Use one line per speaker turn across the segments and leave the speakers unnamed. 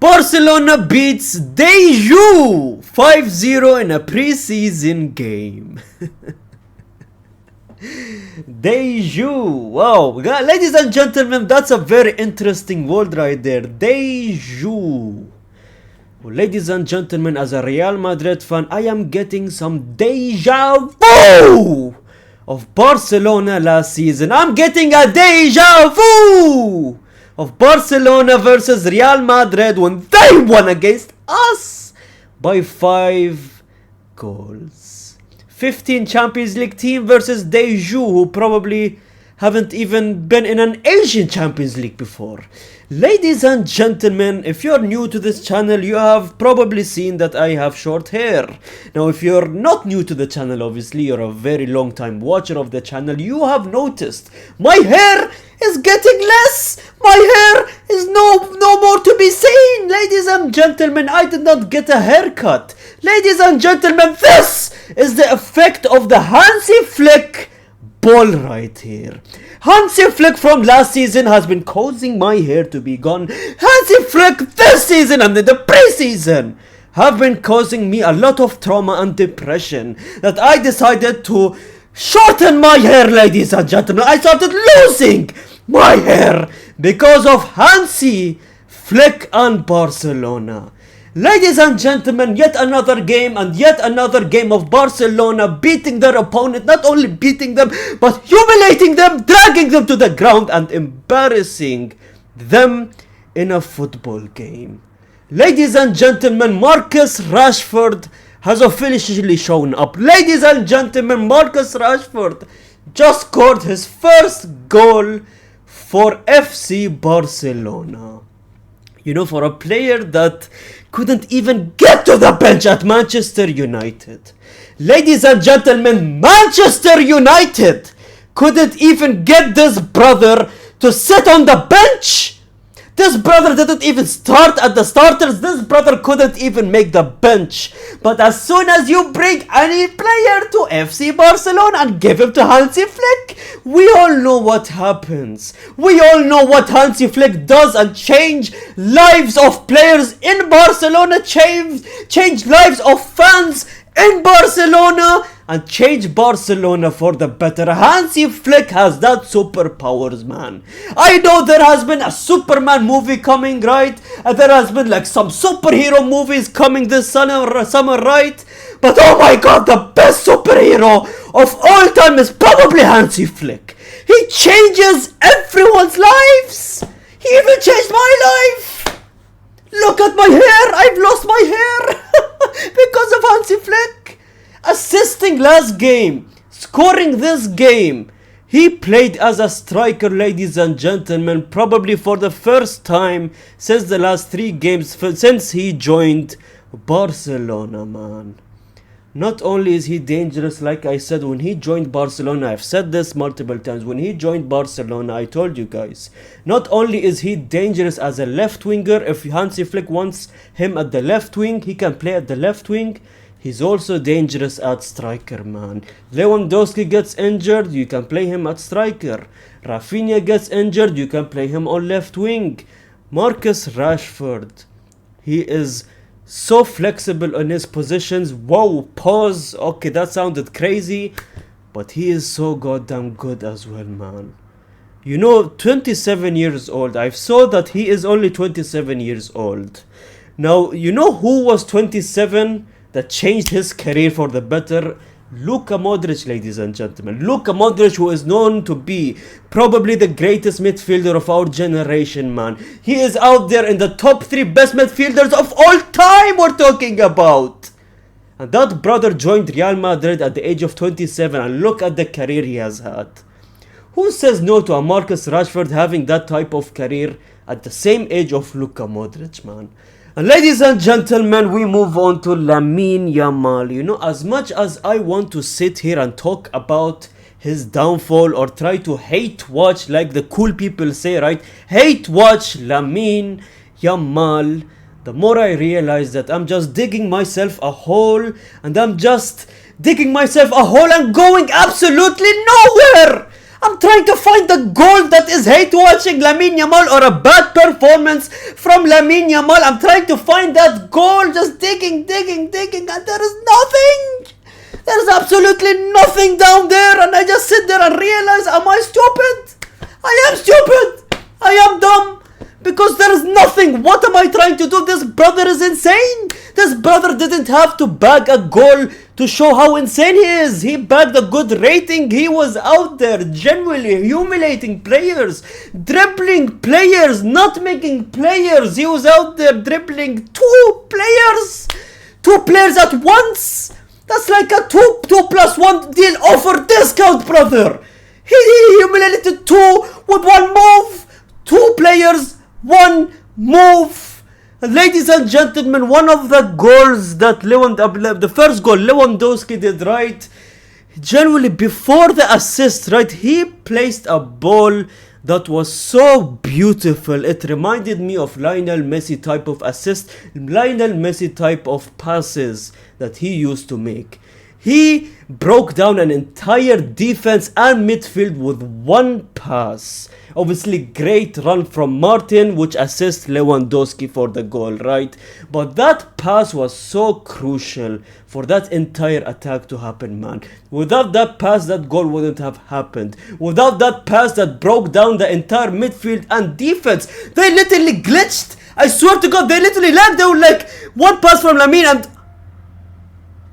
Barcelona beats Daegu 5-0 in a preseason game. Daegu, wow, ladies and gentlemen, that's a very interesting word right there. Daegu. Well, ladies and gentlemen, as a Real Madrid fan, I am getting some deja vu of Barcelona last season. I'm getting a deja vu of Barcelona versus Real Madrid when they won against us by 5 goals. 15 Champions League team versus Daegu, who probably haven't even been in an Asian Champions League before. Ladies and gentlemen, if you're new to this channel, you have probably seen that I have short hair. Now, if you're not new to the channel, obviously you're a very long time watcher of the channel, you have noticed my hair is getting less. My hair is no more to be seen. Ladies and gentlemen, I did not get a haircut. Ladies and gentlemen, this is the effect of the Hansi Flick ball right here. Hansi Flick from last season has been causing my hair to be gone. Hansi Flick this season and in the preseason have been causing me a lot of trauma and depression, that I decided to shorten my hair, ladies and gentlemen. I started losing my hair because of Hansi Flick and Barcelona. Ladies and gentlemen, yet another game and yet another game of Barcelona beating their opponent, not only beating them, but humiliating them, dragging them to the ground and embarrassing them in a football game. Ladies and gentlemen, Marcus Rashford has officially shown up. Ladies and gentlemen, Marcus Rashford just scored his first goal for FC Barcelona. You know, for a player that couldn't even get to the bench at Manchester United. Ladies and gentlemen, Manchester United couldn't even get this brother to sit on the bench. This brother didn't even start at the starters. This brother couldn't even make the bench. But as soon as you bring any player to FC Barcelona and give him to Hansi Flick, we all know what happens. We all know what Hansi Flick does and change lives of players in Barcelona, change lives of fans in Barcelona, and change Barcelona for the better. Hansi Flick has that superpowers, man. I know there has been a Superman movie coming, right? And there has been like some superhero movies coming this summer, right? But oh my god, the best superhero of all time is probably Hansi Flick. He changes everyone's lives. He even changed my life. Look at my hair. I've lost my hair because of Hansi Flick. Assisting last game, scoring this game. He played as a striker, ladies and gentlemen, probably for the first time since the last 3 games, since he joined Barcelona, man. Not only is he dangerous, like I said, when he joined Barcelona, I've said this multiple times, when he joined Barcelona, I told you guys, not only is he dangerous as a left winger, if Hansi Flick wants him at the left wing, he can play at the left wing. He's also dangerous at striker, man. Lewandowski gets injured, you can play him at striker. Rafinha gets injured, you can play him on left wing. Marcus Rashford, he is so flexible on his positions. Whoa, pause. Okay, that sounded crazy, but he is so goddamn good as well, man. You know, 27 years old. I saw that he is only 27 years old. Now, you know who was 27 that changed his career for the better? Luka Modric, ladies and gentlemen. Luka Modric, who is known to be probably the greatest midfielder of our generation, man. He is out there in the top 3 best midfielders of all time we're talking about. And that brother joined Real Madrid at the age of 27, and look at the career he has had. Who says no to a Marcus Rashford having that type of career at the same age of Luka Modric, man? And ladies and gentlemen, we move on to Lamine Yamal. You know, as much as I want to sit here and talk about his downfall or try to hate watch, like the cool people say, right? Hate watch Lamine Yamal, the more I realize that I'm just digging myself a hole, and I'm just digging myself a hole and going absolutely nowhere. I'm trying to find the goal that is hate watching Lamine Yamal or a bad performance from Lamine Yamal. I'm trying to find that goal, just digging, and there is nothing. There's absolutely nothing down there, and I just sit there and realize, am I stupid? I am stupid. I am dumb. Because there is nothing. What am I trying to do? This brother is insane. This brother didn't have to bag a goal to show how insane he is. He bagged a good rating. He was out there genuinely humiliating players, dribbling players, not making players. He was out there dribbling two players at once. That's like a 2+1 deal offer discount, brother. He humiliated two with one move. Two players, one move. Ladies and gentlemen, one of the goals that the first goal Lewandowski did, right? Generally, before the assist, right, he placed a ball that was so beautiful. It reminded me of Lionel Messi type of assist, Lionel Messi type of passes that he used to make. He broke down an entire defense and midfield with one pass. Obviously, great run from Martin, which assists Lewandowski for the goal, right? But that pass was so crucial for that entire attack to happen, man. Without that pass, that goal wouldn't have happened. Without that pass that broke down the entire midfield and defense, they literally glitched. I swear to God, they literally lagged. They were like, one pass from Lamine and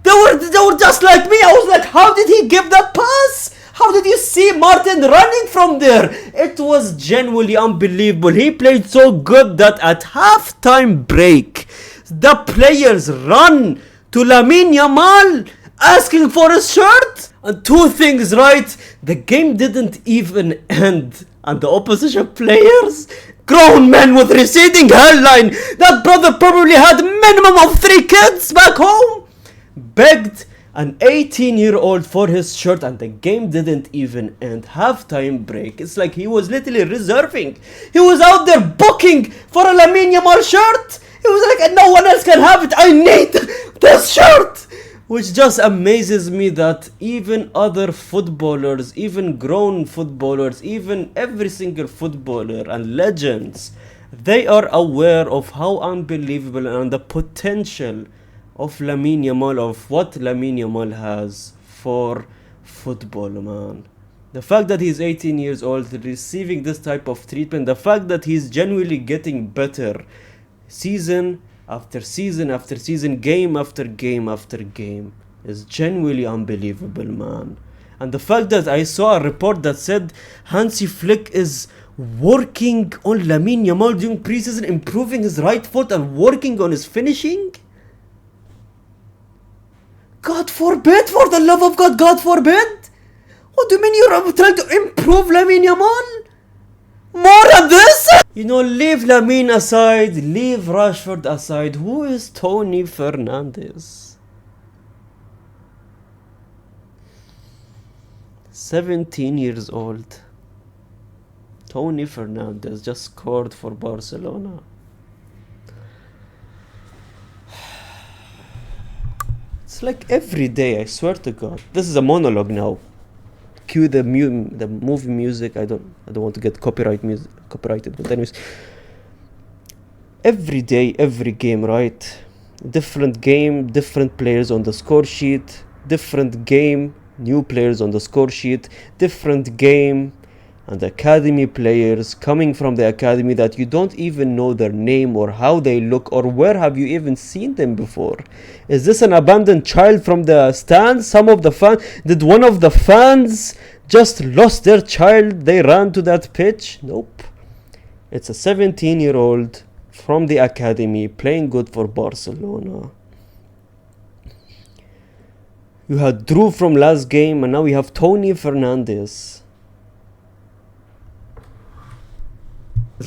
they were just like me. I was like, how did he give that pass? How did you see Martin running from there? It was genuinely unbelievable. He played so good that at halftime break, the players run to Lamine Yamal asking for his shirt. And two things, right? The game didn't even end. And the opposition players, grown men with receding hairline, that brother probably had minimum of 3 kids back home, begged an 18-year-old for his shirt, and the game didn't even end. Halftime break, it's like he was literally reserving. He was out there booking for a Lamine Yamal shirt. He was like, no one else can have it, I need this shirt. Which just amazes me that even other footballers, even grown footballers, even every single footballer and legends, they are aware of how unbelievable and the potential of Lamine Yamal, of what Lamine Yamal has for football, man. The fact that he's 18 years old, receiving this type of treatment, the fact that he's genuinely getting better season after season after season, game after game after game, is genuinely unbelievable, man. And the fact that I saw a report that said Hansi Flick is working on Lamine Yamal during preseason, improving his right foot and working on his finishing. God forbid, for the love of God, God forbid. What do you mean you're trying to improve Lamine Yamal? More than this? You know, leave Lamine aside, leave Rashford aside. Who is Tony Fernandes? 17 years old. Tony Fernandes just scored for Barcelona. It's like every day, I swear to God. This is a monologue now. Cue the movie music. I don't want to get copyrighted, but anyways. Every day, every game, right? Different game, different players on the score sheet. Different game, new players on the score sheet. Different game, and academy players coming from the academy that you don't even know their name or how they look or where have you even seen them before. Is this an abandoned child from the stands? Did one of the fans just lost their child? They ran to that pitch? Nope. It's a 17-year-old from the academy playing good for Barcelona. You had Drew from last game and now we have Tony Fernandes.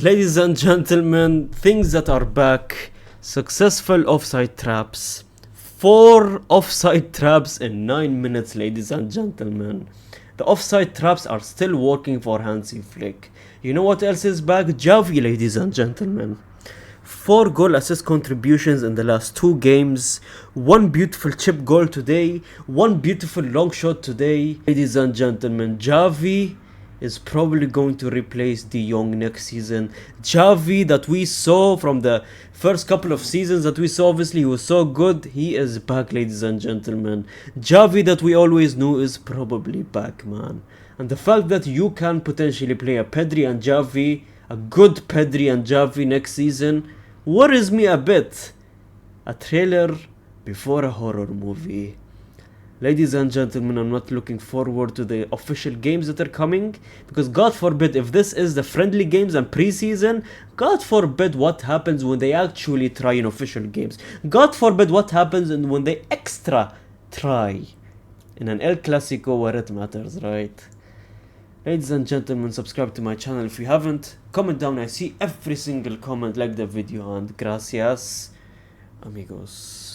Ladies and gentlemen, things that are back. Successful offside traps. 4 offside traps in 9 minutes, ladies and gentlemen. The offside traps are still working for Hansi Flick. You know what else is back? Gavi, ladies and gentlemen. 4 goal assist contributions in the last 2 games. 1 beautiful chip goal today. 1 beautiful long shot today. Ladies and gentlemen, Gavi is probably going to replace De Jong next season. Gavi that we saw from the first couple of seasons that we saw, obviously he was so good, he is back, ladies and gentlemen. Gavi that we always knew is probably back, man. And the fact that you can potentially play a Pedri and Gavi, a good Pedri and Gavi next season, worries me a bit. A trailer before a horror movie. Ladies and gentlemen, I'm not looking forward to the official games that are coming, because God forbid, if this is the friendly games and preseason, God forbid what happens when they actually try in official games. God forbid what happens when they extra try in an El Clasico where it matters, right? Ladies and gentlemen, subscribe to my channel if you haven't. Comment down, I see every single comment, like the video, and gracias, amigos.